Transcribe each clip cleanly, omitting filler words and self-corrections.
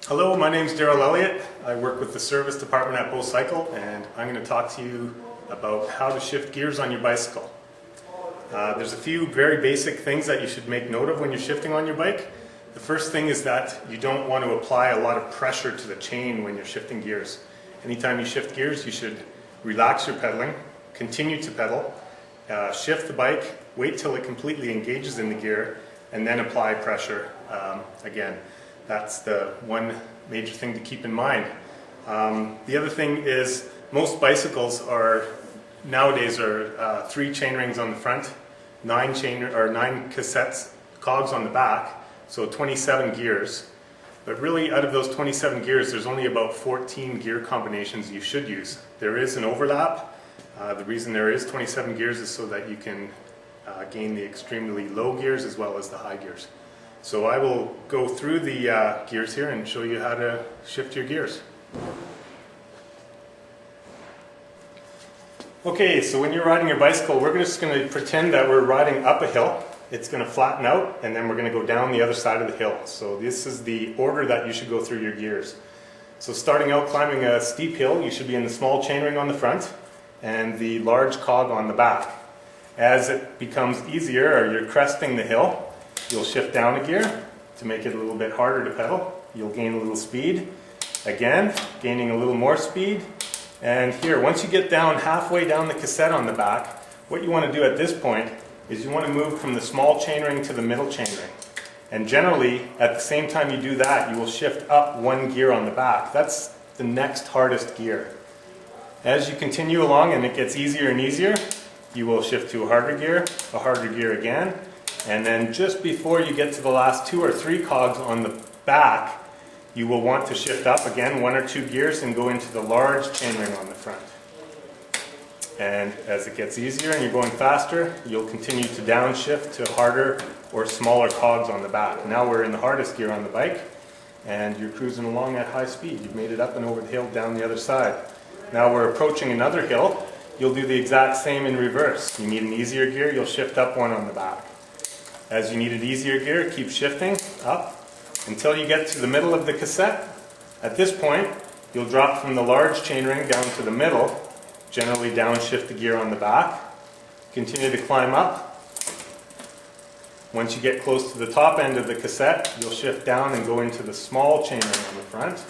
Hello, my name is Daryl Elliott. I work with the service department at BoCycle, and I'm going to talk to you about how to shift gears on your bicycle. There's a few very basic things that you should make note of when you're shifting on your bike. The first thing is that you don't want to apply a lot of pressure to the chain when you're shifting gears. Anytime you shift gears, you should relax your pedaling, continue to pedal, shift the bike, wait till it completely engages in the gear, and then apply pressure again. That's the one major thing to keep in mind. The other thing is most bicycles nowadays are 3 chain rings on the front, 9 cassettes, cogs on the back, so 27 gears. But really, out of those 27 gears, there's only about 14 gear combinations you should use. There is an overlap. The reason there is 27 gears is so that you can gain the extremely low gears as well as the high gears. So I will go through the gears here and show you how to shift your gears. Okay, so when you're riding your bicycle, we're just going to pretend that we're riding up a hill. It's going to flatten out, and then we're going to go down the other side of the hill. So this is the order that you should go through your gears. So starting out climbing a steep hill, you should be in the small chainring on the front and the large cog on the back. As it becomes easier, or you're cresting the hill, you'll shift down a gear to make it a little bit harder to pedal. You'll gain a little speed. Again, gaining a little more speed. And here, once you get down halfway down the cassette on the back, what you want to do at this point is you want to move from the small chainring to the middle chainring. And generally, at the same time you do that, you will shift up 1 gear on the back. That's the next hardest gear. As you continue along and it gets easier and easier, you will shift to a harder gear again, and then just before you get to the last 2 or 3 cogs on the back, you will want to shift up again 1 or 2 gears and go into the large chainring on the front. And as it gets easier and you're going faster, you'll continue to downshift to harder or smaller cogs on the back. Now we're in the hardest gear on the bike, and you're cruising along at high speed. You've made it up and over the hill down the other side. Now we're approaching another hill. You'll do the exact same in reverse. You need an easier gear, you'll shift up 1 on the back. As you need an easier gear, keep shifting up until you get to the middle of the cassette. At this point, you'll drop from the large chainring down to the middle, generally downshift the gear on the back. Continue to climb up. Once you get close to the top end of the cassette, you'll shift down and go into the small chainring on the front,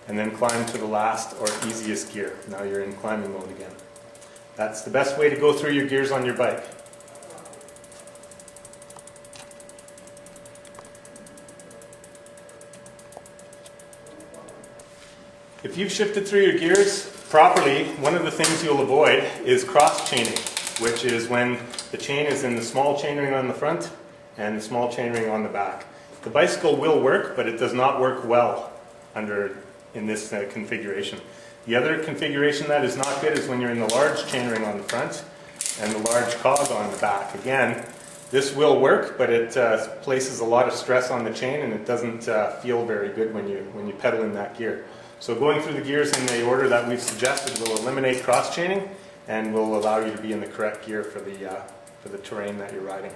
and then climb to the last or easiest gear. Now you're in climbing mode again. That's the best way to go through your gears on your bike. If you've shifted through your gears properly, one of the things you'll avoid is cross-chaining, which is when the chain is in the small chainring on the front and the small chainring on the back. The bicycle will work, but it does not work well in this configuration. The other configuration that is not good is when you're in the large chainring on the front and the large cog on the back. Again, this will work, but it places a lot of stress on the chain, and it doesn't feel very good when you pedal in that gear. So going through the gears in the order that we've suggested will eliminate cross-chaining and will allow you to be in the correct gear for the terrain that you're riding.